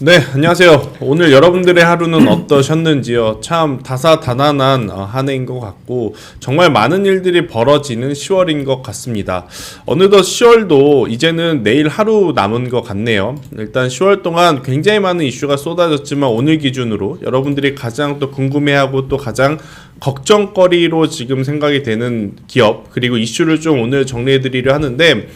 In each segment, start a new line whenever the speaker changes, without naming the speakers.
네, 안녕하세요. 오늘 여러분들의 하루는 어떠셨는지요? 참 다사다난한 한 해인 것 같고 정말 많은 일들이 벌어지는 10월인 것 같습니다. 어느덧 10월도 이제는 내일 하루 남은 것 같네요. 일단 10월 동안 굉장히 많은 이슈가 쏟아졌지만 오늘 기준으로 여러분들이 가장 또 궁금해하고 또 가장 걱정거리로 지금 생각이 되는 기업 그리고 이슈를 좀 오늘 정리해드리려 하는데,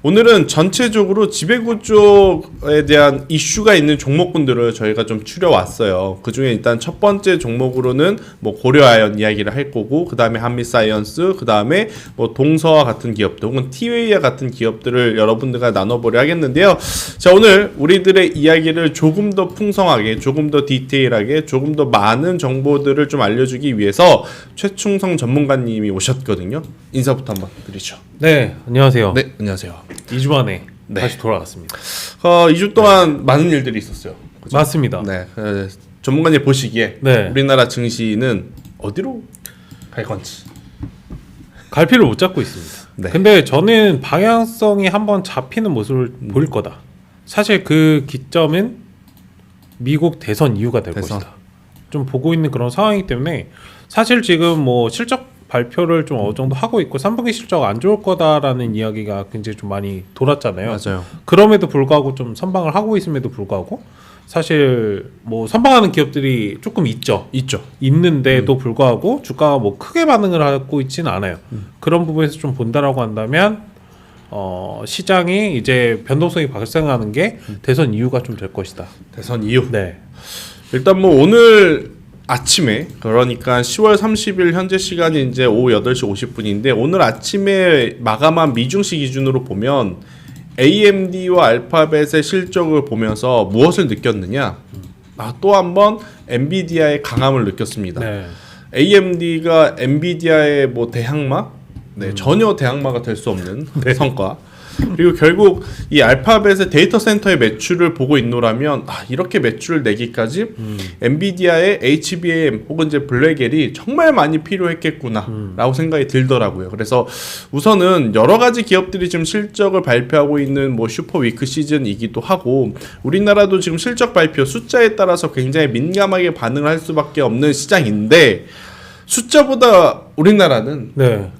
오늘은 전체적으로 지배구조에 대한 이슈가 있는 종목군들을 저희가 좀 추려왔어요. 그 중에 일단 첫 번째 종목으로는 뭐 고려아연 이야기를 할 거고, 그 다음에 한미사이언스, 그 다음에 뭐 동서와 같은 기업들 혹은 티웨이와 같은 기업들을 여러분들과 나눠보려 하겠는데요. 자, 오늘 우리들의 이야기를 조금 더 풍성하게, 조금 더 디테일하게, 조금 더 많은 정보들을 좀 알려주기 위해서 최충성 전문가님이 오셨거든요. 인사부터 한번 드리죠.
네, 안녕하세요.
네, 안녕하세요.
2주 만에
네.
다시 돌아왔습니다.
2주 동안 많은 일들이 있었어요. 그죠?
맞습니다.
네, 전문가님 보시기에
네.
우리나라 증시는 어디로 갈 건지.
갈피를 못 잡고 있습니다.
네.
근데 저는 방향성이 한번 잡히는 모습을 보일 거다. 사실 그 기점은 미국 대선 이후가 될
대선.
것이다. 좀 보고 있는 그런 상황이기 때문에 사실 지금 뭐 실적 발표를 좀 어느 정도 하고 있고 3분기 실적 안 좋을 거다라는 이야기가 굉장히 좀 많이 돌았잖아요.
맞아요.
그럼에도 불구하고 좀 선방을 하고 있음에도 불구하고 사실 뭐 선방하는 기업들이 조금 있죠. 있는데도 불구하고 주가가 뭐 크게 반응을 하고 있지는 않아요. 그런 부분에서 좀 본다라고 한다면 시장이 이제 변동성이 발생하는 게 대선 이유가 좀 될 것이다.
대선 이후.
네.
일단 뭐 오늘 아침에, 그러니까 10월 30일 현재 시간이 이제 오후 8시 50분인데 오늘 아침에 마감한 미증시 기준으로 보면 AMD와 알파벳의 실적을 보면서 무엇을 느꼈느냐? 또 한번 엔비디아의 강함을 느꼈습니다.
네.
AMD가 엔비디아의 뭐 대항마? 네, 전혀 대항마가 될 수 없는 성과. 그리고 결국 이 알파벳의 데이터 센터의 매출을 보고 있노라면 이렇게 매출을 내기까지 엔비디아의 HBM 혹은 이제 블랙엘이 정말 많이 필요했겠구나라고 생각이 들더라고요. 그래서 우선은 여러 가지 기업들이 지금 실적을 발표하고 있는 뭐 슈퍼 위크 시즌이기도 하고, 우리나라도 지금 실적 발표 숫자에 따라서 굉장히 민감하게 반응을 할 수밖에 없는 시장인데, 숫자보다 우리나라는
네.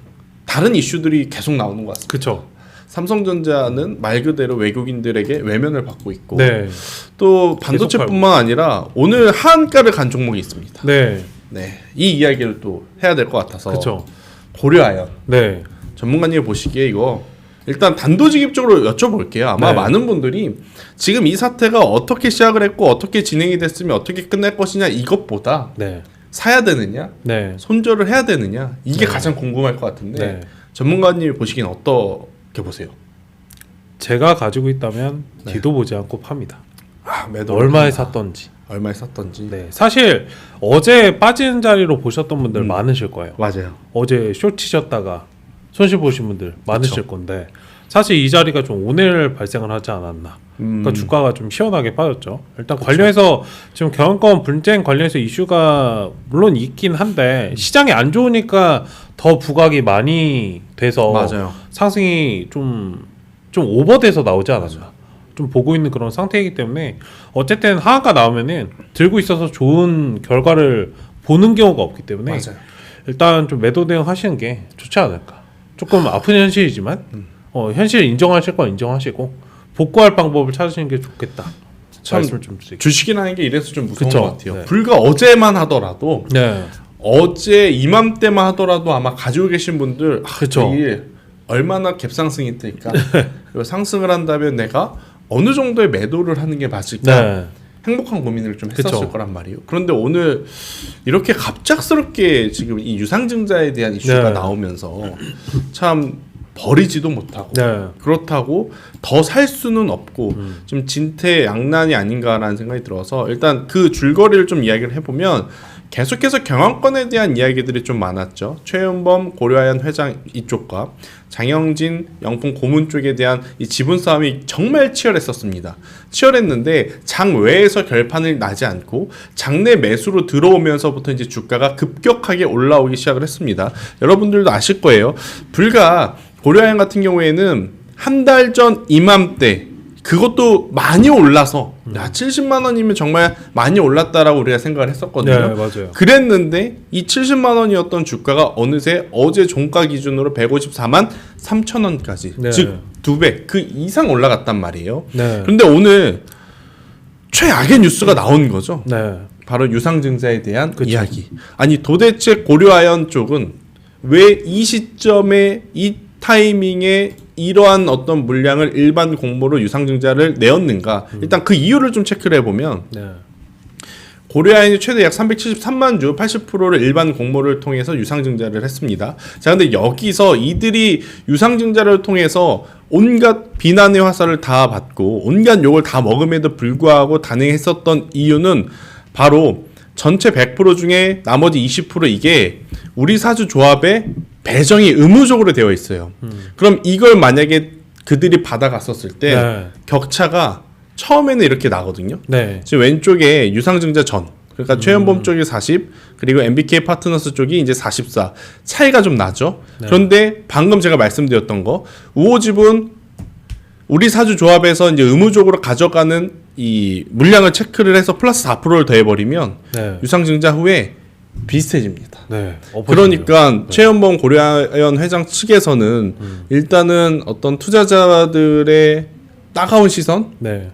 다른 이슈들이 계속 나오는 것 같습니다.
그렇죠.
삼성전자는 말 그대로 외국인들에게 외면을 받고 있고,
네.
또 반도체뿐만 아니라 오늘 하한가를 간 종목이 있습니다.
네.
네, 이 이야기를 또 해야 될 것 같아서.
그렇죠.
고려아연.
네.
전문가님 보시기에 이거 일단 단도직입적으로 여쭤볼게요. 아마
네.
많은 분들이 지금 이 사태가 어떻게 시작을 했고 어떻게 진행이 됐으면 어떻게 끝날 것이냐 이것보다
네.
사야 되느냐,
네.
손절을 해야 되느냐, 이게
네.
가장 궁금할 것 같은데
네.
전문가님이 보시기엔 어떻게 보세요?
제가 가지고 있다면
네.
뒤도 보지 않고 팝니다.
매도
얼마에 샀던지.
얼마에 샀던지.
네. 사실 어제 빠지는 자리로 보셨던 분들 많으실 거예요.
맞아요.
어제 숏 치셨다가 손실 보신 분들 많으실 건데, 사실 이 자리가 좀 오늘 발생을 하지 않았나. 그러니까 주가가 좀 시원하게 빠졌죠. 일단 관련해서 지금 경영권 분쟁 관련해서 이슈가 물론 있긴 한데 시장이 안 좋으니까 더 부각이 많이 돼서
맞아요.
상승이 좀 오버돼서 나오지 않았나. 좀 보고 있는 그런 상태이기 때문에 어쨌든 하한가 나오면은 들고 있어서 좋은 결과를 보는 경우가 없기 때문에
맞아요.
일단 좀 매도 대응 하시는 게 좋지 않을까. 조금 아픈 현실이지만 현실 인정하실 건 인정하시고 복구할 방법을 찾으시는 게 좋겠다.
참
말씀을 좀 드릴게요.
주식이라는 게 이래서 좀 무서운
그쵸?
것 같아요.
네.
불과 어제만 하더라도
네.
어제 이맘때만 하더라도 아마 가지고 계신 분들
그쵸.
이게 얼마나 갭상승이 뜰까, 그리고 상승을 한다면 내가 어느 정도의 매도를 하는 게 맞을까,
네.
행복한 고민을 좀 했었을
그쵸.
거란 말이에요. 그런데 오늘 이렇게 갑작스럽게 지금 이 유상증자에 대한 이슈가
네.
나오면서 참 버리지도 못하고
네.
그렇다고 더 살 수는 없고 좀 진퇴양난이 아닌가라는 생각이 들어서 일단 그 줄거리를 좀 이야기를 해보면 계속해서 경영권에 대한 이야기들이 좀 많았죠. 최윤범 고려아연 회장 이쪽과 장영진 영풍 고문 쪽에 대한 이 지분 싸움이 정말 치열했었습니다. 치열했는데 장 외에서 결판을 나지 않고 장내 매수로 들어오면서부터 이제 주가가 급격하게 올라오기 시작을 했습니다. 여러분들도 아실 거예요. 불과 고려아연 같은 경우에는 한 달 전 이맘때 그것도 많이 올라서 야 70만 원이면 정말 많이 올랐다라고 우리가 생각을 했었거든요.
네, 맞아요.
그랬는데 이 70만 원이었던 주가가 어느새 어제 종가 기준으로 154만 3천 원까지
네.
즉 2배 그 이상 올라갔단 말이에요.
네.
그런데 오늘 최악의 뉴스가 나온 거죠.
네.
바로 유상증자에 대한
그쵸.
이야기. 아니 도대체 고려아연 쪽은 왜 이 시점에 이 타이밍에 이러한 어떤 물량을 일반 공모로 유상증자를 내었는가? 일단 그 이유를 좀 체크를 해보면
네.
고려아연이 최대 약 373만 주 80%를 일반 공모를 통해서 유상증자를 했습니다. 자, 근데 여기서 이들이 유상증자를 통해서 온갖 비난의 화살을 다 받고 온갖 욕을 다 먹음에도 불구하고 단행했었던 이유는 바로 전체 100% 중에 나머지 20% 이게 우리 사주 조합에 배정이 의무적으로 되어 있어요. 그럼 이걸 만약에 그들이 받아갔었을 때
네.
격차가 처음에는 이렇게 나거든요.
네.
지금 왼쪽에 유상증자 전 그러니까 최연범 쪽이 40 그리고 MBK 파트너스 쪽이 이제 44 차이가 좀 나죠.
네.
그런데 방금 제가 말씀드렸던 거 우호집은 우리 사주 조합에서 이제 의무적으로 가져가는 이 물량을 체크를 해서 플러스 4%를 더해버리면
네.
유상증자 후에 비슷해집니다.
네.
그러니까 최연범 고려아연 회장 측에서는 일단은 어떤 투자자들의 따가운 시선
네.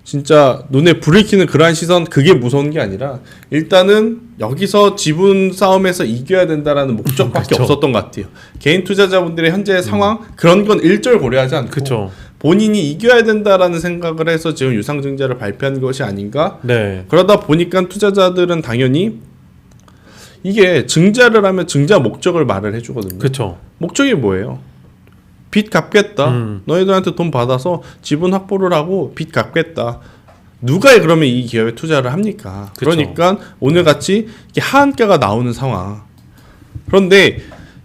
진짜 눈에 불을 켜는 그러한 시선 그게 무서운 게 아니라 일단은 여기서 지분 싸움에서 이겨야 된다라는 목적밖에
그쵸.
없었던 것 같아요. 개인 투자자분들의 현재 상황 그런 건 일절 고려하지 않고
그쵸.
본인이 이겨야 된다라는 생각을 해서 지금 유상증자를 발표한 것이 아닌가.
네.
그러다 보니까 투자자들은 당연히 이게 증자를 하면 증자 목적을 말을 해주거든요.
그쵸.
목적이 뭐예요? 빚 갚겠다. 너희들한테 돈 받아서 지분 확보를 하고 빚 갚겠다. 누가 그러면 이 기업에 투자를 합니까?
그쵸.
그러니까 오늘 같이 이렇게 하한가가 나오는 상황. 그런데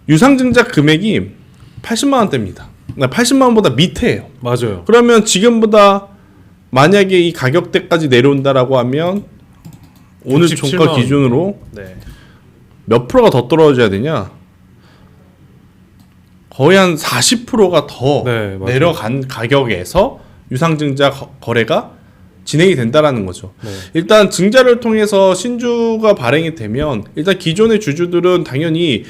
유상증자 금액이 80만 원대입니다. 80만 원보다 밑에예요.
맞아요.
그러면 지금보다 만약에 이 가격대까지 내려온다라고 하면 오늘
67만
종가
원.
기준으로
네.
몇 프로가 더 떨어져야 되냐? 거의 한 40%가 더
네, 맞아요.
내려간 가격에서 유상증자 거래가 진행이 된다라는 거죠.
네.
일단 증자를 통해서 신주가 발행이 되면 일단 기존의 주주들은 당연히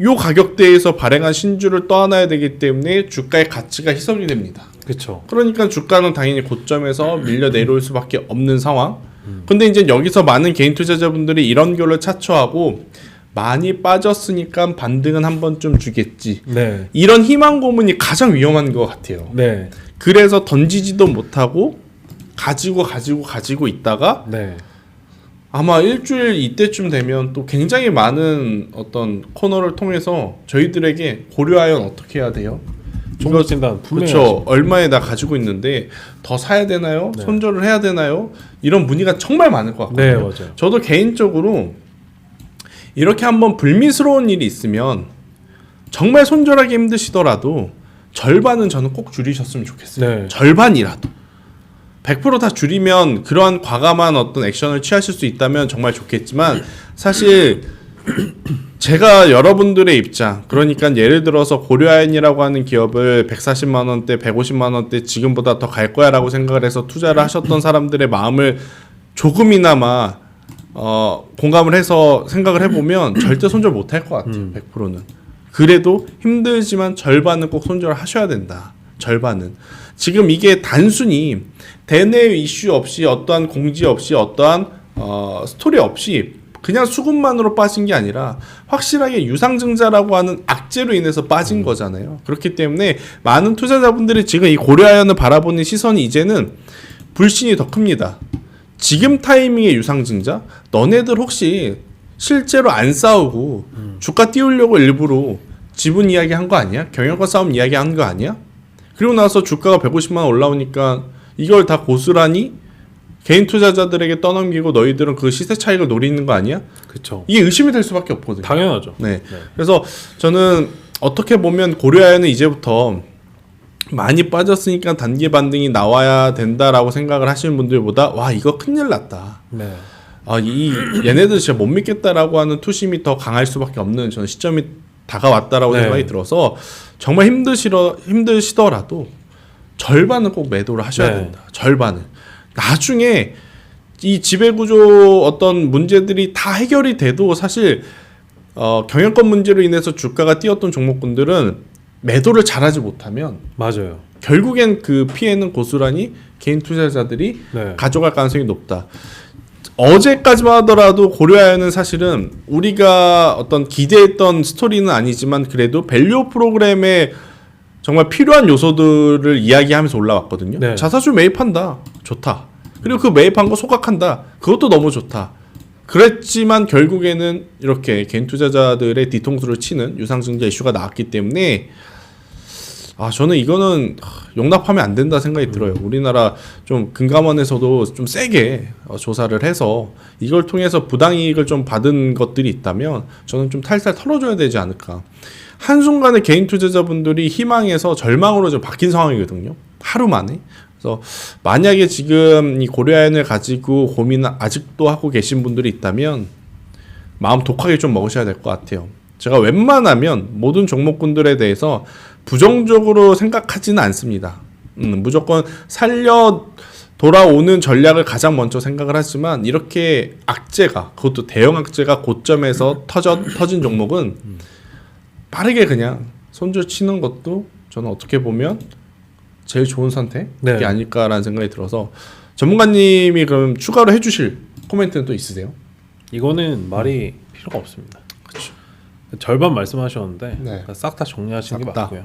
요 가격대에서 발행한 신주를 떠안아야 되기 때문에 주가의 가치가 희석이 됩니다.
그쵸.
그러니까 주가는 당연히 고점에서 밀려 내려올 수밖에 없는 상황. 근데 이제 여기서 많은 개인 투자자분들이 이런 걸로 차초하고 많이 빠졌으니까 반등은 한 번쯤 주겠지.
네.
이런 희망 고문이 가장 위험한 것 같아요.
네.
그래서 던지지도 못하고 가지고 있다가
네.
아마 일주일 이때쯤 되면 또 굉장히 많은 어떤 코너를 통해서 저희들에게 고려아연 어떻게 해야 돼요?
종목 진단 분명히
그렇죠. 얼마에 나 가지고 있는데 더 사야 되나요?
네.
손절을 해야 되나요? 이런 문의가 정말 많을 것 같거든요.
네, 맞아요.
저도 개인적으로 이렇게 한번 불미스러운 일이 있으면 정말 손절하기 힘드시더라도 절반은 저는 꼭 줄이셨으면 좋겠어요.
네.
절반이라도. 100%다 줄이면 그러한 과감한 어떤 액션을 취하실 수 있다면 정말 좋겠지만 사실 제가 여러분들의 입장 그러니까 예를 들어서 고려아연이라고 하는 기업을 140만 원대 150만 원대 지금보다 더 갈 거야 라고 생각을 해서 투자를 하셨던 사람들의 마음을 조금이나마 공감을 해서 생각을 해보면 절대 손절 못할 것 같아요. 100%는. 그래도 힘들지만 절반은 꼭 손절을 하셔야 된다. 절반은. 지금 이게 단순히 대내 이슈 없이 어떠한 공지 없이 어떠한 스토리 없이 그냥 수급만으로 빠진 게 아니라 확실하게 유상증자라고 하는 악재로 인해서 빠진 거잖아요. 그렇기 때문에 많은 투자자분들이 지금 이 고려아연을 바라보는 시선이 이제는 불신이 더 큽니다. 지금 타이밍에 유상증자? 너네들 혹시 실제로 안 싸우고 주가 띄우려고 일부러 지분 이야기 한 거 아니야? 경영권 싸움 이야기 한 거 아니야? 그리고 나서 주가가 150만 원 올라오니까 이걸 다 고스란히 개인 투자자들에게 떠넘기고 너희들은 그 시세 차익을 노리는 거 아니야?
그쵸.
이게 의심이 될 수밖에 없거든요.
당연하죠.
네. 그래서 저는 어떻게 보면 고려아연은 이제부터 많이 빠졌으니까 단기 반등이 나와야 된다라고 생각을 하시는 분들보다 와 이거 큰일 났다.
네.
이 얘네들 진짜 못 믿겠다라고 하는 투심이 더 강할 수밖에 없는 저는 시점이 다가왔다라고
네.
생각이 들어서 정말 힘드시더라도 절반은 꼭 매도를 하셔야
네.
된다. 절반은. 나중에 이 지배구조 어떤 문제들이 다 해결이 돼도 사실 경영권 문제로 인해서 주가가 뛰었던 종목군들은 매도를 잘하지 못하면
맞아요.
결국엔 그 피해는 고스란히 개인 투자자들이
네.
가져갈 가능성이 높다. 어제까지만 하더라도 고려아연은 사실은 우리가 어떤 기대했던 스토리는 아니지만 그래도 밸류 프로그램에 정말 필요한 요소들을 이야기하면서 올라왔거든요.
네.
자사주 매입한다. 좋다. 그리고 그 매입한 거 소각한다. 그것도 너무 좋다. 그랬지만 결국에는 이렇게 개인 투자자들의 뒤통수를 치는 유상증자 이슈가 나왔기 때문에 저는 이거는 용납하면 안 된다 생각이 들어요. 우리나라 좀 금감원에서도 좀 세게 조사를 해서 이걸 통해서 부당이익을 좀 받은 것들이 있다면 저는 좀 탈탈 털어줘야 되지 않을까. 한순간에 개인 투자자분들이 희망에서 절망으로 좀 바뀐 상황이거든요. 하루 만에. 그래서 만약에 지금 이 고려아연을 가지고 고민 아직도 하고 계신 분들이 있다면 마음 독하게 좀 먹으셔야 될 것 같아요. 제가 웬만하면 모든 종목군들에 대해서 부정적으로 생각하지는 않습니다. 무조건 살려 돌아오는 전략을 가장 먼저 생각을 하지만 이렇게 악재가 그것도 대형 악재가 고점에서 터진 종목은 빠르게 그냥 손절 치는 것도 저는 어떻게 보면 제일 좋은 선택이
네.
아닐까라는 생각이 들어서 전문가님이 그럼 추가로 해주실 코멘트는 또 있으세요?
이거는 말이 필요가 없습니다.
그렇죠.
절반 말씀하셨는데
네.
싹 다 정리하시는 게
싹 다.
맞고요.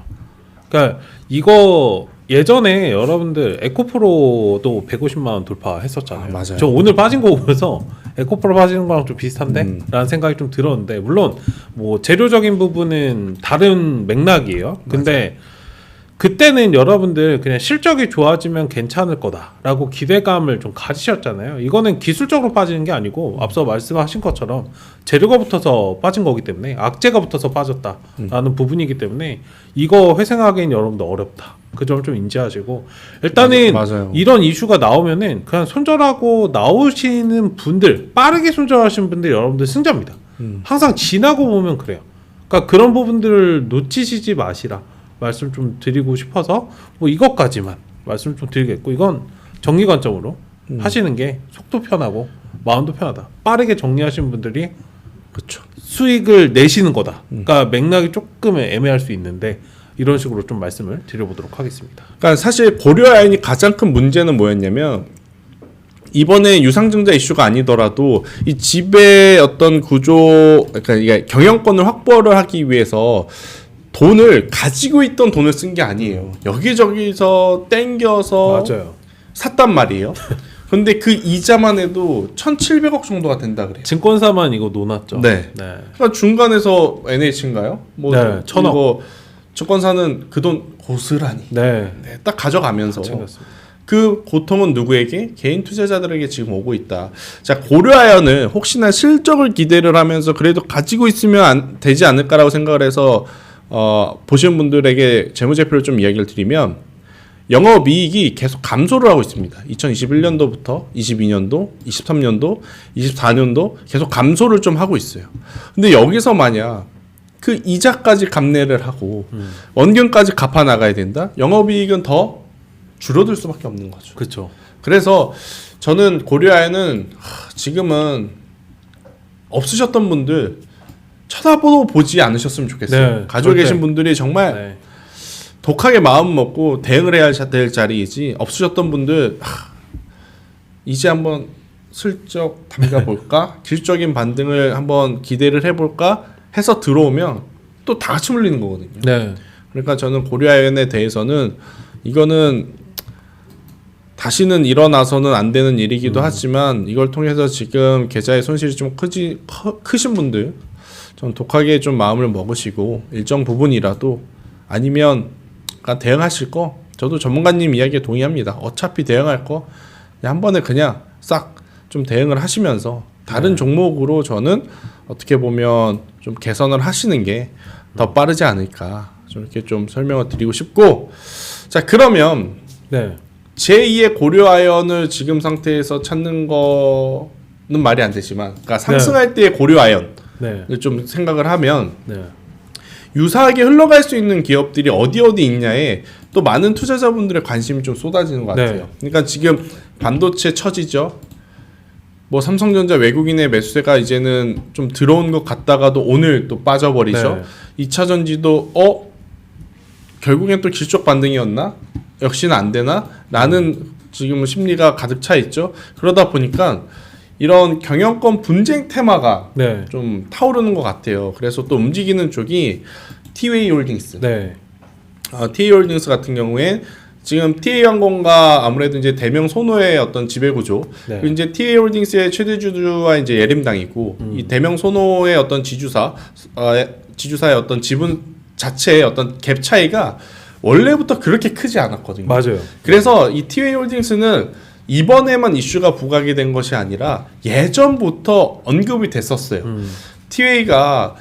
그러니까 이거 예전에 여러분들 에코프로도 150만 원 돌파했었잖아요.
맞아요.
저 오늘 빠진 거 보면서 에코프로 빠지는 거랑 좀 비슷한데? 라는 생각이 좀 들었는데 물론 뭐 재료적인 부분은 다른 맥락이에요. 근데 그때는 여러분들 그냥 실적이 좋아지면 괜찮을 거다라고 기대감을 좀 가지셨잖아요. 이거는 기술적으로 빠지는 게 아니고 앞서 말씀하신 것처럼 재료가 붙어서 빠진 거기 때문에 악재가 붙어서 빠졌다라는 부분이기 때문에 이거 회생하기엔 여러분들 어렵다. 그 점을 좀 인지하시고 일단은
맞아요.
이런 이슈가 나오면은 그냥 손절하고 나오시는 분들 빠르게 손절하시는 분들 여러분들 승자입니다. 항상 지나고 보면 그래요. 그러니까 그런 부분들을 놓치시지 마시라. 말씀 좀 드리고 싶어서 뭐 이것까지만 말씀 좀 드리겠고 이건 정리 관점으로 하시는 게 속도 편하고 마음도 편하다. 빠르게 정리하시는 분들이
그렇죠.
수익을 내시는 거다. 그러니까 맥락이 조금 애매할 수 있는데 이런 식으로 좀 말씀을 드려보도록 하겠습니다.
그러니까 사실 고려아연이 가장 큰 문제는 뭐였냐면 이번에 유상증자 이슈가 아니더라도 이 집의 어떤 구조, 그러니까 이게 경영권을 확보를 하기 위해서 돈을 가지고 있던 돈을 쓴 게 아니에요. 여기저기서 땡겨서
맞아요.
샀단 말이에요. 근데 그 이자만 해도 1,700억 정도가 된다 그래요.
증권사만 이거 놓았죠.
네. 그러니까 중간에서 NH인가요? 뭐
네, 1,000억.
이거 증권사는 그 돈 고스란히
네.
딱 가져가면서
챙겼습니다.
그 고통은 누구에게? 개인 투자자들에게 지금 오고 있다. 자, 고려아연은 혹시나 실적을 기대를 하면서 그래도 가지고 있으면 되지 않을까라고 생각을 해서 보시는 분들에게 재무제표를 좀 이야기를 드리면 영업이익이 계속 감소를 하고 있습니다. 2021년도부터 22년도, 23년도, 24년도 계속 감소를 좀 하고 있어요. 근데 여기서 만약 그 이자까지 감내를 하고 원금까지 갚아 나가야 된다? 영업이익은 더 줄어들 수밖에 없는 거죠.
그렇죠.
그래서 저는 고려아연은 지금은 없으셨던 분들 쳐다보고 보지 않으셨으면 좋겠어요.
네,
가지고
절대.
계신 분들이 정말
네.
독하게 마음 먹고 대응을 해야 될 자리이지 없으셨던 분들 이제 한번 슬쩍 담가 볼까? 질적인 반등을 한번 기대를 해볼까? 해서 들어오면 또 다 같이 물리는 거거든요.
네.
그러니까 저는 고려아연에 대해서는 이거는 다시는 일어나서는 안 되는 일이기도 하지만 이걸 통해서 지금 계좌의 손실이 좀 크신 분들 좀 독하게 좀 마음을 먹으시고 일정 부분이라도 아니면 그러니까 대응하실 거 저도 전문가님 이야기에 동의합니다. 어차피 대응할 거 한 번에 그냥 싹 좀 대응을 하시면서 다른 종목으로 저는 어떻게 보면 좀 개선을 하시는 게 더 빠르지 않을까 좀 이렇게 좀 설명을 드리고 싶고 자 그러면
네.
제2의 고려아연을 지금 상태에서 찾는 거는 말이 안 되지만 그러니까 상승할 때의 고려아연을
네.
좀 생각을 하면
네.
유사하게 흘러갈 수 있는 기업들이 어디 있냐에 또 많은 투자자분들의 관심이 좀 쏟아지는 것 같아요.
네.
그러니까 지금 반도체 처지죠. 뭐 삼성전자 외국인의 매수세가 이제는 좀 들어온 것 같다가도 오늘 또 빠져버리죠.
네.
2차 전지도 결국엔 또 질적 반등이었나? 역시는 안 되나? 라는 지금 심리가 가득 차 있죠. 그러다 보니까 이런 경영권 분쟁 테마가
네.
좀 타오르는 것 같아요. 그래서 또 움직이는 쪽이 티웨이 홀딩스.
네.
티웨이 홀딩스 같은 경우에 지금 TA항공과 아무래도 이제 대명 손호의 어떤 지배 구조,
네.
그리고 이제 TA 홀딩스의 최대 주주와 이제 예림당이고 이 대명 손호의 어떤 지주사의 어떤 지분 자체의 어떤 갭 차이가 원래부터 그렇게 크지 않았거든요.
맞아요.
그래서 이 티웨이 홀딩스는 이번에만 이슈가 부각이 된 것이 아니라 예전부터 언급이 됐었어요. 티웨이가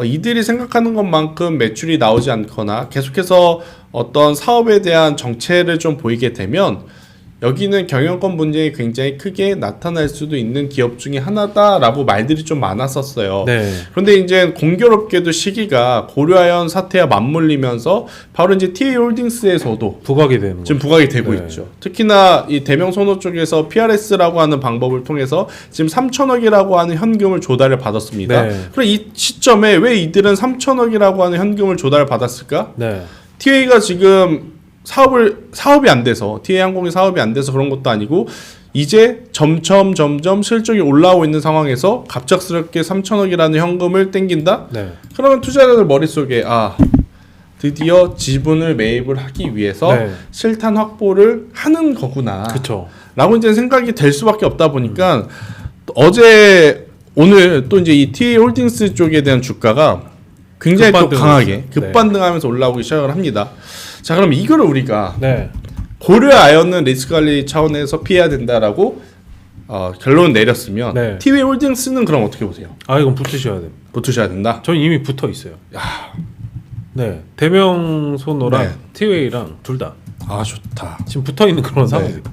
이들이 생각하는 것만큼 매출이 나오지 않거나 계속해서 어떤 사업에 대한 정체를 좀 보이게 되면 여기는 경영권 분쟁이 굉장히 크게 나타날 수도 있는 기업 중에 하나다라고 말들이 좀 많았었어요.
네.
그런데 이제 공교롭게도 시기가 고려아연 사태와 맞물리면서 바로 이제 TA홀딩스에서도
부각이 되는
지금 부각이 되고
네.
있죠. 특히나 이 대명선호 쪽에서 PRS라고 하는 방법을 통해서 지금 3천억이라고 하는 현금을 조달을 받았습니다.
네.
그럼 이 시점에 왜 이들은 3천억이라고 하는 현금을 조달을 받았을까?
네.
TA가 지금 사업이 안 돼서 TA항공이 사업이 안 돼서 그런 것도 아니고 이제 점점 실적이 올라오고 있는 상황에서 갑작스럽게 3천억이라는 현금을 땡긴다?
네.
그러면 투자자들 머릿속에 드디어 지분을 매입을 하기 위해서
네.
실탄 확보를 하는 거구나
그렇죠.
라고 이제 생각이 될 수밖에 없다 보니까 오늘 또 이제 이 TA 홀딩스 쪽에 대한 주가가 굉장히 또 강하게 급반등하면서 올라오기 시작을 합니다. 자, 그럼 이거를 우리가
네.
고려 아연은 리스크 관리 차원에서 피해야 된다라고 결론을 내렸으면
네.
티웨이 홀딩스는 그럼 어떻게 보세요?
이건 붙으셔야 돼요.
붙으셔야 된다.
전 이미 붙어 있어요.
야,
네. 대명손호랑
네.
티웨이랑 둘 다
좋다.
지금 붙어 있는 그런 상황입니다.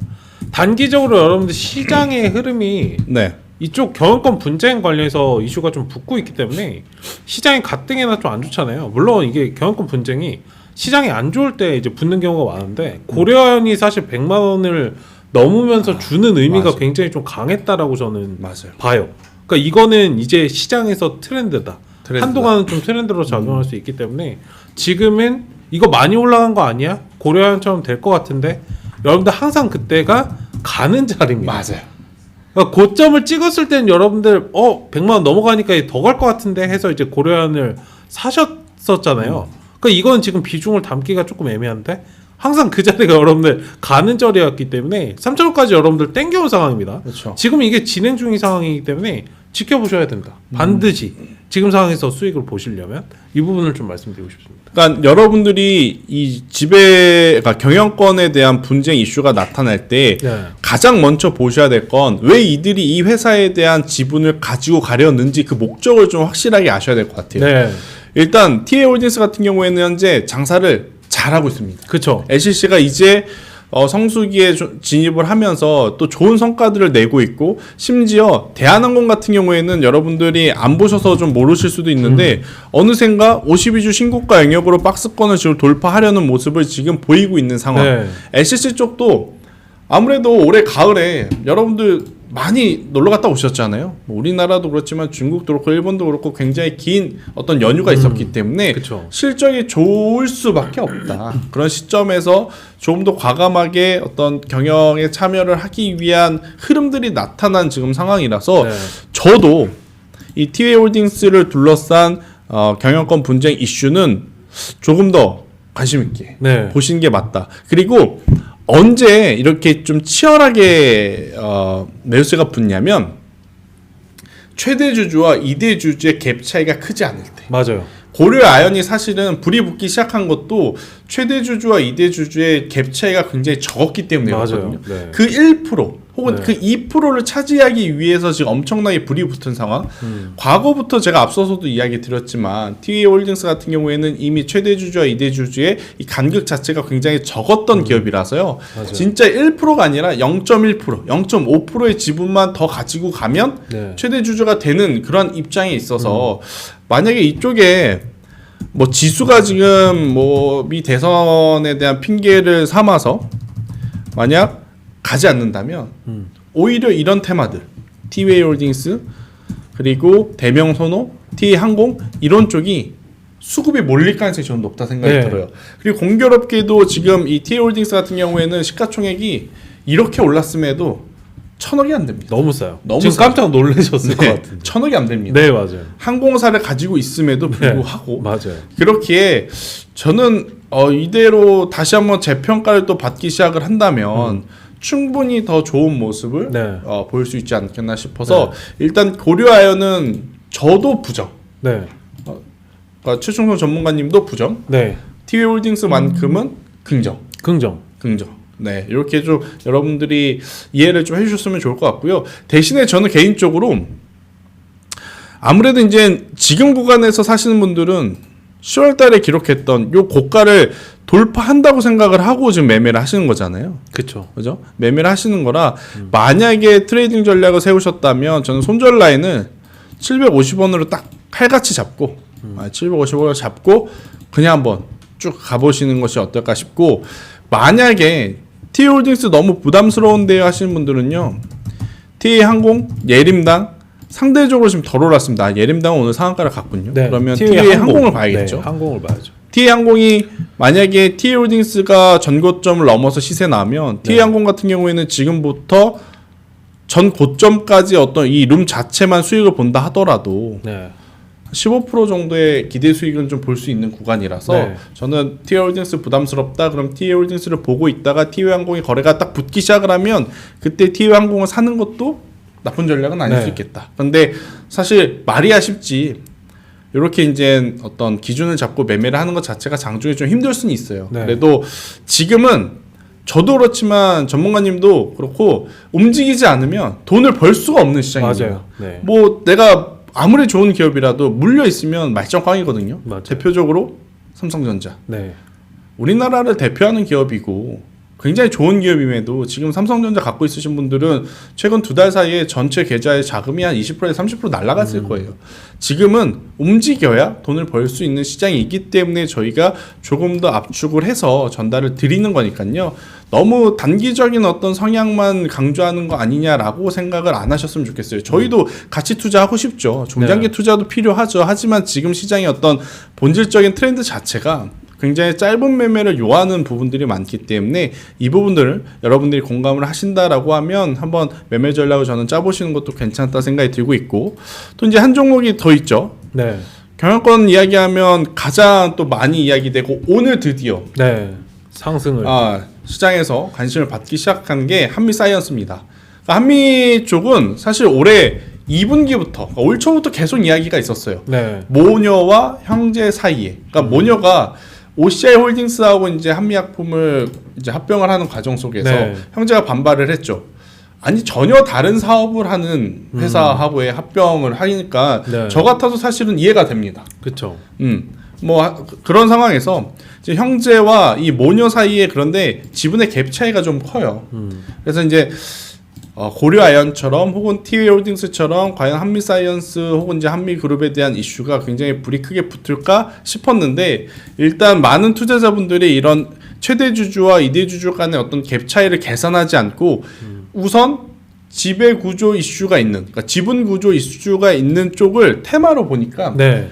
단기적으로 여러분들 시장의 흐름이
네.
이쪽 경영권 분쟁 관련해서 이슈가 좀 붙고 있기 때문에 시장이 가뜩이나 좀 안 좋잖아요. 물론 이게 경영권 분쟁이 시장이 안 좋을 때 이제 붙는 경우가 많은데 고려아연이 사실 100만 원을 넘으면서 주는 의미가
맞아.
굉장히 좀 강했다라고 저는
맞아요.
봐요. 그러니까 이거는 이제 시장에서 트렌드다. 한동안은 좀 트렌드로 작용할 수 있기 때문에 지금은 이거 많이 올라간 거 아니야? 고려아연처럼 될 것 같은데 여러분들 항상 그때가 가는 자리입니다.
맞아요.
그러니까 고점을 찍었을 때는 여러분들 100만 원 넘어가니까 더 갈 것 같은데 해서 이제 고려아연을 사셨었잖아요. 그러니까 이건 지금 비중을 담기가 조금 애매한데 항상 그 자리가 여러분들 가는 자리였기 때문에 3천원까지 여러분들 땡겨온 상황입니다.
그렇죠.
지금 이게 진행 중인 상황이기 때문에 지켜보셔야 된다. 반드시 지금 상황에서 수익을 보시려면 이 부분을 좀 말씀드리고 싶습니다.
그러니까 여러분들이 이 그러니까 경영권에 대한 분쟁 이슈가 나타날 때
네.
가장 먼저 보셔야 될 건 왜 이들이 이 회사에 대한 지분을 가지고 가려는지 그 목적을 좀 확실하게 아셔야 될 것 같아요.
네.
일단 TA 홀딩스 같은 경우에는 현재 장사를 잘하고 있습니다.
그렇죠.
LCC가 이제 성수기에 진입을 하면서 또 좋은 성과들을 내고 있고 심지어 대한항공 같은 경우에는 여러분들이 안 보셔서 좀 모르실 수도 있는데 어느샌가 52주 신고가 영역으로 박스권을 지금 돌파하려는 모습을 지금 보이고 있는 상황.
네.
LCC 쪽도 아무래도 올해 가을에 여러분들 많이 놀러 갔다 오셨잖아요. 뭐 우리나라도 그렇지만 중국도 그렇고 일본도 그렇고 굉장히 긴 어떤 연휴가 있었기 때문에
그쵸.
실적이 좋을 수밖에 없다. 그런 시점에서 조금 더 과감하게 어떤 경영에 참여를 하기 위한 흐름들이 나타난 지금 상황이라서
네.
저도 이 티웨이 홀딩스를 둘러싼 경영권 분쟁 이슈는 조금 더 관심 있게
네.
보시는 게 맞다. 그리고 언제 이렇게 좀 치열하게 매수세가 붙냐면 최대 주주와 2대 주주의 갭 차이가 크지 않을 때.
맞아요.
고려 아연이 사실은 불이 붙기 시작한 것도 최대 주주와 2대 주주의 갭 차이가 굉장히 적었기 때문이었거든요.
네.
그 1% 혹은
네.
그 2%를 차지하기 위해서 지금 엄청나게 불이 붙은 상황. 과거부터 제가 앞서서도 이야기 드렸지만 TA 홀딩스 같은 경우에는 이미 최대 주주와 2대 주주의 이 간극 자체가 굉장히 적었던 기업이라서요.
맞아요.
진짜 1%가 아니라 0.1%, 0.5%의 지분만 더 가지고 가면
네.
최대 주주가 되는 그런 입장에 있어서 만약에 이쪽에 뭐 지수가 지금 뭐 미 대선에 대한 핑계를 삼아서 만약 가지 않는다면 오히려 이런 테마들 티웨이홀딩스 그리고 대명선호, 티웨이항공 이런 쪽이 수급이 몰릴 가능성이 저는 높다 생각이
네.
들어요. 그리고 공교롭게도 지금 이 티웨이홀딩스 같은 경우에는 시가총액이 이렇게 올랐음에도 1,000억이 안 됩니다.
너무 싸요.
너무
지금
싸요.
깜짝 놀라셨을 것 같은데.
1,000억이 안 됩니다.
네, 맞아요.
항공사를 가지고 있음에도 불구하고
맞아요.
그렇기에 저는 이대로 다시 한번 재평가를 또 받기 시작을 한다면 충분히 더 좋은 모습을
네.
보일 수 있지 않겠나 싶어서 일단 고려아연은 저도 부정,
네.
그러니까 최충성 전문가님도 부정,
네.
티웨이홀딩스만큼은 긍정.
긍정.
네, 이렇게 좀 여러분들이 이해를 좀 해주셨으면 좋을 것 같고요. 대신에 저는 개인적으로 아무래도 이제 지금 구간에서 사시는 분들은 10월달에 기록했던 요 고가를 돌파한다고 생각을 하고 지금 매매를 하시는 거잖아요.
그렇죠.
그죠? 매매를 하시는 거라 만약에 트레이딩 전략을 세우셨다면 저는 손절 라인을 750원으로 딱 칼같이 잡고 750원을 잡고 그냥 한번 쭉 가보시는 것이 어떨까 싶고 만약에 티웨이홀딩스 너무 부담스러운데요 하시는 분들은요 티웨이항공, 예림당 상대적으로 지금 덜 올랐습니다. 예림당은 오늘 상한가를 갔군요.
네.
그러면 티웨이항공을 봐야겠죠.
네, 항공을 봐야죠.
티웨이항공이 만약에 티웨이홀딩스가 전고점을 넘어서 시세 나면 티웨이항공 같은 경우에는 지금부터 전 고점까지 어떤 이 룸 자체만 수익을 본다 하더라도
네.
15% 정도의 기대 수익은 좀 볼 수 있는 구간이라서
네.
저는 티웨이홀딩스 부담스럽다. 그럼 티웨이홀딩스를 보고 있다가 티웨이항공이 거래가 딱 붙기 시작을 하면 그때 티웨이항공을 사는 것도 나쁜 전략은 아닐
네.
수 있겠다. 그런데 사실 말이야 쉽지. 이렇게 이제 어떤 기준을 잡고 매매를 하는 것 자체가 장중에 좀 힘들 수는 있어요.
네.
그래도 지금은 저도 그렇지만 전문가님도 그렇고 움직이지 않으면 돈을 벌 수가 없는 시장입니다.
맞아요. 네.
뭐 내가 아무리 좋은 기업이라도 물려 있으면 말짱꽝이거든요.
맞아요.
대표적으로 삼성전자.
네.
우리나라를 대표하는 기업이고 굉장히 좋은 기업임에도 지금 삼성전자 갖고 있으신 분들은 최근 2달 사이에 전체 계좌의 자금이 한 20%에서 30% 날아갔을 거예요. 지금은 움직여야 돈을 벌 수 있는 시장이 있기 때문에 저희가 조금 더 압축을 해서 전달을 드리는 거니까요. 너무 단기적인 어떤 성향만 강조하는 거 아니냐라고 생각을 안 하셨으면 좋겠어요. 저희도 같이 투자하고 싶죠. 중장기
네.
투자도 필요하죠. 하지만 지금 시장의 어떤 본질적인 트렌드 자체가 굉장히 짧은 매매를 요하는 부분들이 많기 때문에 이 부분들을 여러분들이 공감을 하신다라고 하면 한번 매매 전략을 저는 짜보시는 것도 괜찮다 생각이 들고 있고 또 이제 한 종목이 더 있죠.
네.
경영권 이야기하면 가장 또 많이 이야기되고 오늘 드디어
네. 상승을.
시장에서 관심을 받기 시작한 게 한미사이언스입니다. 그러니까 한미 쪽은 사실 올해 2분기부터 그러니까 올 초부터 계속 이야기가 있었어요.
네.
모녀와 형제 사이에. 그러니까 모녀가 OCI 홀딩스하고 이제 한미약품을 이제 합병을 하는 과정 속에서
네. 형제가
반발을 했죠. 아니 전혀 다른 사업을 하는 회사하고의 합병을 하니까
네.
저 같아도 사실은 이해가 됩니다.
그렇죠.
뭐 그런 상황에서 이제 형제와 이 모녀 사이에 그런데 지분의 갭 차이가 좀 커요. 그래서 이제 고려아연처럼 혹은 티웨이홀딩스처럼 과연 한미사이언스 혹은 이제 한미그룹에 대한 이슈가 굉장히 불이 크게 붙을까 싶었는데 일단 많은 투자자분들이 이런 최대 주주와 이대 주주 간의 어떤 갭 차이를 계산하지 않고 우선 지배 구조 이슈가 있는 그러니까 지분 구조 이슈가 있는 쪽을 테마로 보니까
네.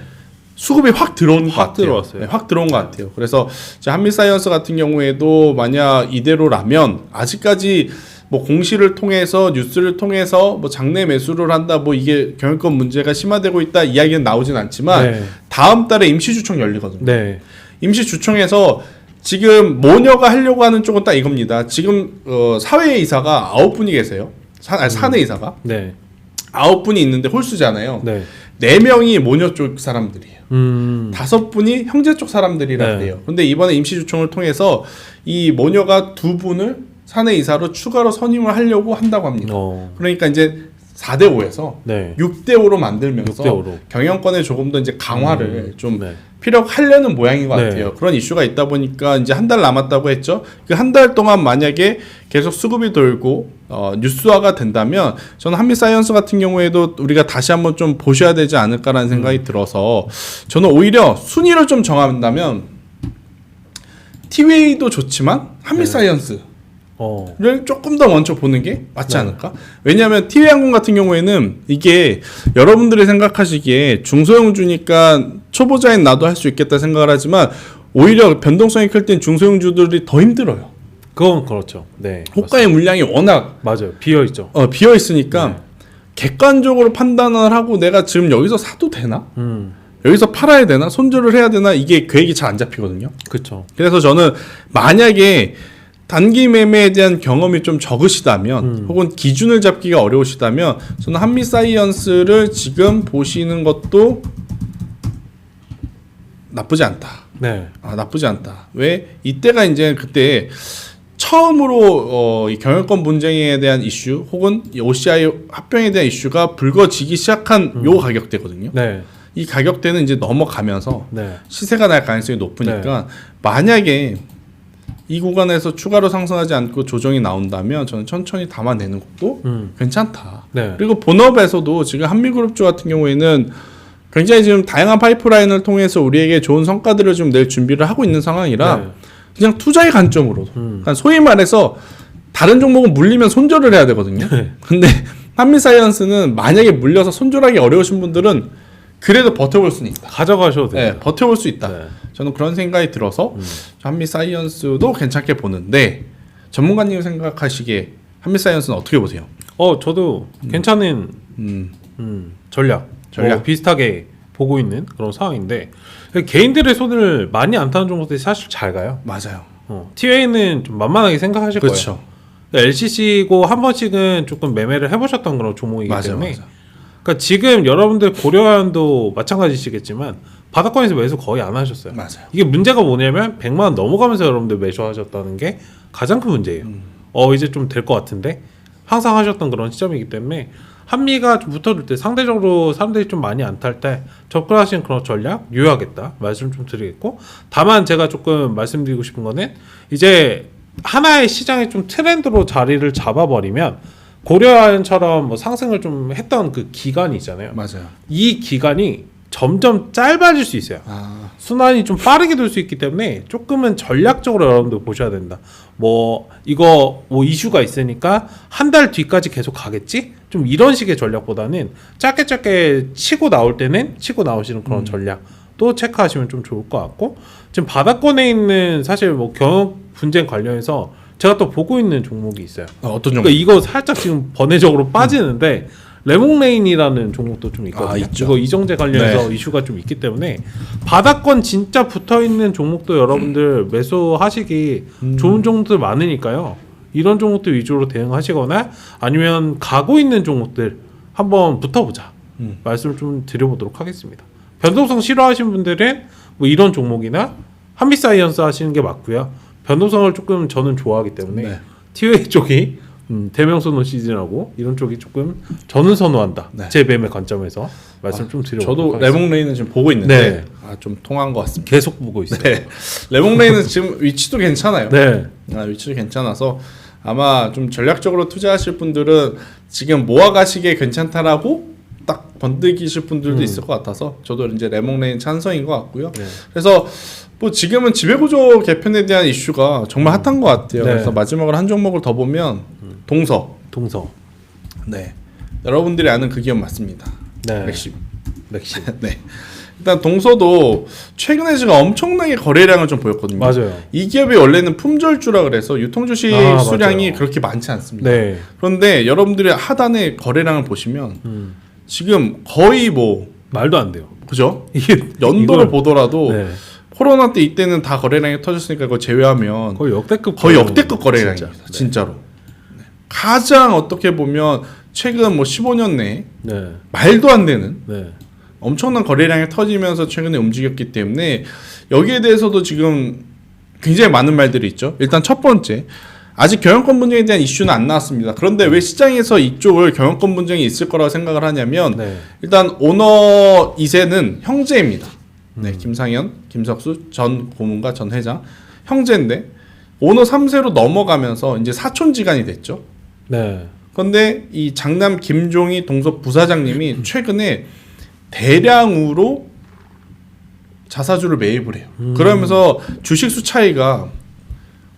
수급이 확 들어온 것
확
같아요.
들어왔어요.
네, 확 들어온 것 같아요. 그래서 한미사이언스 같은 경우에도 만약 이대로라면 아직까지 뭐 공시를 통해서 뉴스를 통해서 뭐 장내 매수를 한다 뭐 이게 경영권 문제가 심화되고 있다 이야기는 나오진 않지만
네.
다음 달에 임시주총 열리거든요.
네.
임시주총에서 지금 모녀가 하려고 하는 쪽은 딱 이겁니다. 지금 사회 이사가 9분이 계세요. 사내 이사가
네.
9분이 있는데 홀수잖아요.
네.
4명이 모녀 쪽 사람들이에요. 5분이 형제 쪽 사람들이라
네.
그래요. 근데 이번에 임시주총을 통해서 이 모녀가 2분을 사내 이사로 추가로 선임을 하려고 한다고 합니다. 그러니까 이제 4대 5에서
네.
6대 5로 만들면서
6대 5로.
경영권에 조금 더 이제 강화를 좀
네.
피력하려는 모양인 것
네.
같아요. 그런 이슈가 있다 보니까 이제 한 달 남았다고 했죠. 그 한 달 동안 만약에 계속 수급이 돌고 뉴스화가 된다면 저는 한미사이언스 같은 경우에도 우리가 다시 한번 좀 보셔야 되지 않을까라는 생각이 들어서 저는 오히려 순위를 좀 정한다면 티웨이도 좋지만 한미사이언스 를 조금 더 먼저 보는 게 맞지 않을까? 왜냐하면 티웨이항공 같은 경우에는 이게 여러분들이 생각하시기에 중소형주니까 초보자인 나도 할 수 있겠다 생각을 하지만 오히려 변동성이 클 땐 중소형주들이 더 힘들어요.
그건 그렇죠. 네.
호가의 물량이 워낙
맞아요. 비어 있죠.
비어 있으니까 객관적으로 판단을 하고 내가 지금 여기서 사도 되나? 여기서 팔아야 되나? 손절을 해야 되나? 이게 계획이 잘 안 잡히거든요.
그렇죠.
그래서 저는 만약에 단기 매매에 대한 경험이 좀 적으시다면 혹은 기준을 잡기가 어려우시다면 저는 한미사이언스를 지금 보시는 것도 나쁘지 않다.
네.
나쁘지 않다. 왜? 이때가 이제 그때 처음으로 이 경영권 분쟁에 대한 이슈 혹은 이 OCI 합병에 대한 이슈가 불거지기 시작한 요 가격대거든요.
네.
이 가격대는 이제 넘어가면서
네.
시세가 날 가능성이 높으니까 만약에 이 구간에서 추가로 상승하지 않고 조정이 나온다면 저는 천천히 담아내는 것도 괜찮다.
네.
그리고 본업에서도 지금 한미그룹주 같은 경우에는 굉장히 지금 다양한 파이프라인을 통해서 우리에게 좋은 성과들을 좀 낼 준비를 하고 있는 상황이라
네.
그냥 투자의 관점으로 그러니까 소위 말해서 다른 종목은 물리면 손절을 해야 되거든요. 근데 한미사이언스는 만약에 물려서 손절하기 어려우신 분들은 그래도 버텨볼 수는 있다.
가져가셔도 돼요.
네, 버텨볼 수 있다.
네.
저는 그런 생각이 들어서 한미사이언스도 괜찮게 보는데 전문가님 생각하시기에 한미사이언스는 어떻게 보세요?
저도 괜찮은 전략 비슷하게 보고 있는 그런 상황인데 개인들의 손을 많이 안 타는 종목들이 사실 잘 가요.
맞아요.
TA는 좀 만만하게 생각하실
그렇죠.
거예요. LCC고 한 번씩은 조금 매매를 해보셨던 그런 종목이기 때문에 그러니까 지금 여러분들 고려한도 마찬가지시겠지만 바닥권에서 매수 거의 안 하셨어요.
맞아요.
이게 문제가 뭐냐면 100만 원 넘어가면서 여러분들 매수하셨다는 게 가장 큰 문제예요. 이제 좀 될 것 같은데 항상 하셨던 그런 시점이기 때문에 한미가 좀 붙어줄 때 상대적으로 사람들이 좀 많이 안 탈 때 접근하시는 그런 전략 유효하겠다 말씀 좀 드리겠고, 다만 제가 조금 말씀드리고 싶은 거는 이제 하나의 시장의 좀 트렌드로 자리를 잡아버리면 고려아연처럼 뭐 상승을 좀 했던 그 기간이 있잖아요.
맞아요.
이 기간이 점점 짧아질 수 있어요. 순환이 좀 빠르게 돌 수 있기 때문에 조금은 전략적으로 여러분들 보셔야 된다. 뭐 이거 뭐 이슈가 있으니까 한 달 뒤까지 계속 가겠지? 좀 이런 식의 전략보다는 짧게 치고 나올 때는 치고 나오시는 그런 전략도 체크하시면 좀 좋을 것 같고, 지금 바닥권에 있는 사실 뭐 경영 분쟁 관련해서 제가 또 보고 있는 종목이 있어요.
어떤 종목?
그러니까 이거 살짝 지금 번외적으로 빠지는데 레몬레인이라는 종목도 좀 있거든요.
있죠.
이거 이정재 관련해서
네.
이슈가 좀 있기 때문에 바닥권 진짜 붙어있는 종목도 여러분들 매수하시기 좋은 종목들 많으니까요. 이런 종목들 위주로 대응하시거나 아니면 가고 있는 종목들 한번 붙어보자 말씀을 좀 드려보도록 하겠습니다. 변동성 싫어하시는 분들은 뭐 이런 종목이나 한미사이언스 하시는 게 맞고요. 변동성을 조금 저는 좋아하기 때문에
네.
티웨이 쪽이 대명선호 시즌하고 이런 쪽이 조금 저는 선호한다.
네.
제 매매 관점에서 말씀 좀 드려보도록
저도
하겠습니다.
레몬레인은 지금 보고 있는데
네.
좀 통한 것 같습니다.
계속 보고 있어요.
네. 레몬레인은 지금 위치도 괜찮아요.
네.
위치도 괜찮아서 아마 좀 전략적으로 투자하실 분들은 지금 모아가시기에 괜찮다라고 딱 번뜩이실 분들도 있을 것 같아서 저도 이제 레몬레인 찬성인 것 같고요.
네.
그래서 뭐 지금은 지배구조 개편에 대한 이슈가 정말 핫한 것 같아요.
네.
그래서 마지막으로 한 종목을 더 보면 동서. 네. 여러분들이 아는 그 기업 맞습니다.
네.
맥심.
맥심.
네. 일단 동서도 최근에 제가 엄청나게 거래량을 좀 보였거든요.
맞아요.
이 기업이 원래는 품절주라 그래서 유통주식 수량이
맞아요.
그렇게 많지 않습니다.
네.
그런데 여러분들이 하단의 거래량을 보시면 지금 거의 뭐
말도 안 돼요.
그죠?
이게
연도를 보더라도
네.
코로나 때 이때는 다 거래량이 터졌으니까 그거 제외하면
거의 역대급
거래량입니다.
진짜.
진짜로. 네. 가장 어떻게 보면 최근 뭐 15년 내에
네.
말도 안 되는
네.
엄청난 거래량이 터지면서 최근에 움직였기 때문에 여기에 대해서도 지금 굉장히 많은 말들이 있죠. 일단 첫 번째, 아직 경영권 분쟁에 대한 이슈는 안 나왔습니다. 그런데 왜 시장에서 이쪽을 경영권 분쟁이 있을 거라고 생각을 하냐면
네.
일단 오너 2세는 형제입니다. 네, 김상현, 김석수 전 고문과 전 회장 형제인데 오너 3세로 넘어가면서 이제 사촌지간이 됐죠.
네.
그런데 이 장남 김종희 동서 부사장님이 최근에 대량으로 자사주를 매입을 해요. 그러면서 주식수 차이가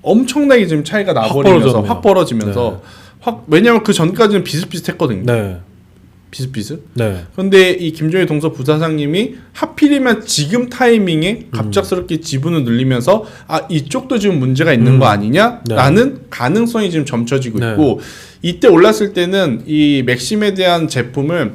엄청나게 지금 차이가 나버리면서 확 벌어지면서 왜냐하면 그 전까지는 비슷비슷했거든요.
네.
비슷비슷.
네.
그런데 이 김종희 동서 부사장님이 하필이면 지금 타이밍에 갑작스럽게 지분을 늘리면서 아 이쪽도 지금 문제가 있는 거 아니냐라는 가능성이 지금 점쳐지고 있고 이때 올랐을 때는 이 맥심에 대한 제품을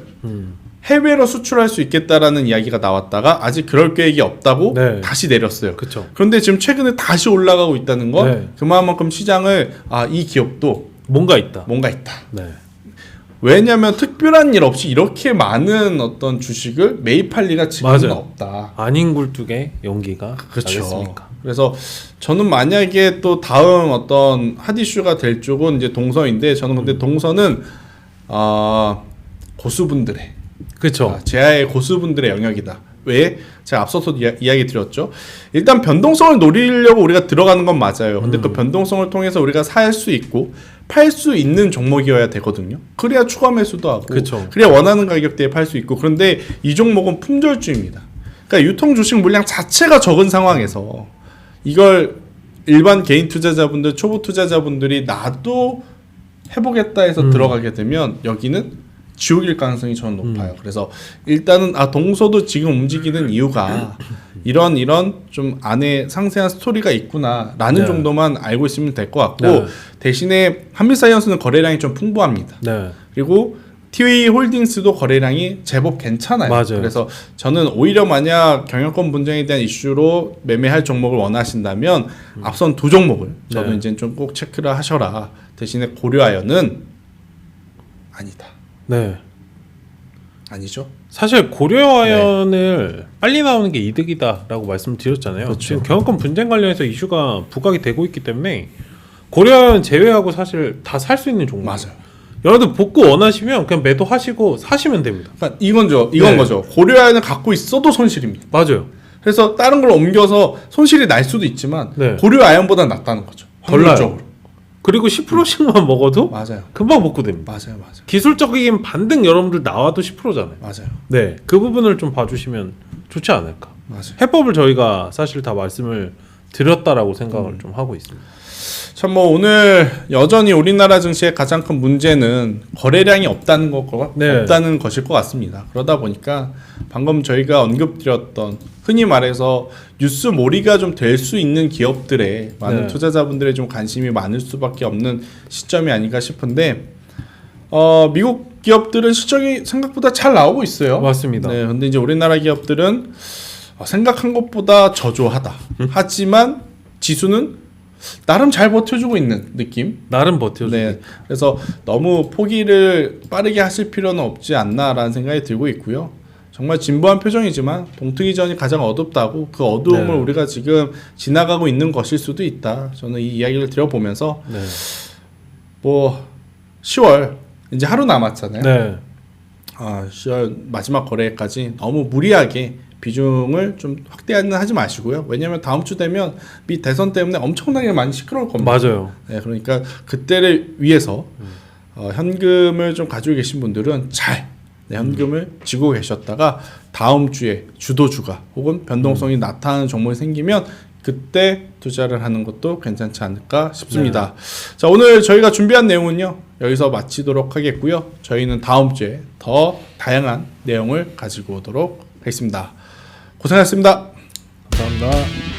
해외로 수출할 수 있겠다라는 이야기가 나왔다가 아직 그럴 계획이 없다고 다시 내렸어요.
그쵸.
그런데 지금 최근에 다시 올라가고 있다는 건 그만큼 시장을 아 이 기업도
뭔가 있다.
네. 왜냐하면 특별한 일 없이 이렇게 많은 어떤 주식을 매입할 리가 지금은 없다.
아닌 굴뚝에 연기가
그렇죠.
나겠습니까?
그래서 저는 만약에 또 다음 어떤 핫 이슈가 될 쪽은 이제 동서인데 저는 근데 동서는 고수분들의
그렇죠.
제아의 고수분들의 영역이다. 왜? 제가 앞서서 이야기 드렸죠. 일단 변동성을 노리려고 우리가 들어가는 건 맞아요. 근데 그 변동성을 통해서 우리가 살 수 있고 팔 수 있는 종목이어야 되거든요. 그래야 추가 매수도 하고
그쵸.
그래야 원하는 가격대에 팔 수 있고 그런데 이 종목은 품절주입니다. 그러니까 유통 주식 물량 자체가 적은 상황에서 이걸 일반 개인 투자자분들, 초보 투자자분들이 나도 해보겠다 해서 들어가게 되면 여기는 지옥일 가능성이 저는 높아요. 그래서 일단은 동서도 지금 움직이는 이유가 이런 좀 안에 상세한 스토리가 있구나라는 정도만 알고 있으면 될 것 같고 대신에 한빛사이언스는 거래량이 좀 풍부합니다. 그리고 티웨이 홀딩스도 거래량이 제법 괜찮아요.
맞아요.
그래서 저는 오히려 만약 경영권 분쟁에 대한 이슈로 매매할 종목을 원하신다면 앞선 두 종목을 저는 이제 좀 꼭 체크를 하셔라. 대신에 고려아연은 아니다.
네.
아니죠.
사실 고려아연을 빨리 나오는 게 이득이다라고 말씀드렸잖아요.
그렇죠.
지금 경영권 분쟁 관련해서 이슈가 부각이 되고 있기 때문에 고려아연 제외하고 사실 다 살 수 있는 종목.
맞아요.
여러분들 복구 원하시면 그냥 매도하시고 사시면 됩니다.
그러니까 이건 거죠. 고려아연을 갖고 있어도 손실입니다.
맞아요.
그래서 다른 걸 옮겨서 손실이 날 수도 있지만 고려아연보다 낫다는 거죠.
덜 나요.
확률적으로.
그리고 10%씩만 먹어도
맞아요.
금방 복구됩니다.
맞아요.
기술적인 반등 여러분들 나와도 10%잖아요.
맞아요.
네, 그 부분을 좀 봐주시면 좋지 않을까.
맞아요.
해법을 저희가 사실 다 말씀을 드렸다라고 생각을 좀 하고 있습니다.
참 뭐 오늘 여전히 우리나라 증시의 가장 큰 문제는 거래량이 없다는 것일 것 같습니다. 그러다 보니까 방금 저희가 언급드렸던 흔히 말해서 뉴스몰이가 좀 될 수 있는 기업들에 많은 투자자분들의 좀 관심이 많을 수밖에 없는 시점이 아닌가 싶은데 미국 기업들은 실적이 생각보다 잘 나오고 있어요.
맞습니다.
네, 근데 이제 우리나라 기업들은 생각한 것보다 저조하다. 하지만 지수는 나름 잘 버텨주고 있는 느낌.
나름 버텨주고.
네, 그래서 너무 포기를 빠르게 하실 필요는 없지 않나라는 생각이 들고 있고요. 정말 진보한 표정이지만 동트기 전이 가장 어둡다고 그 어두움을 우리가 지금 지나가고 있는 것일 수도 있다. 저는 이 이야기를 드려보면서 뭐 10월 이제 하루 남았잖아요. 10월 마지막 거래까지 너무 무리하게 비중을 좀 확대는 하지 마시고요. 왜냐하면 다음 주 되면 미 대선 때문에 엄청나게 많이 시끄러울 겁니다.
맞아요.
네, 그러니까 그때를 위해서 현금을 좀 가지고 계신 분들은 잘 현금을 쥐고 계셨다가 다음 주에 주도주가 혹은 변동성이 나타나는 종목이 생기면 그때 투자를 하는 것도 괜찮지 않을까 싶습니다. 자, 오늘 저희가 준비한 내용은요 여기서 마치도록 하겠고요. 저희는 다음 주에 더 다양한 내용을 가지고 오도록 하겠습니다. 고생하셨습니다.
감사합니다.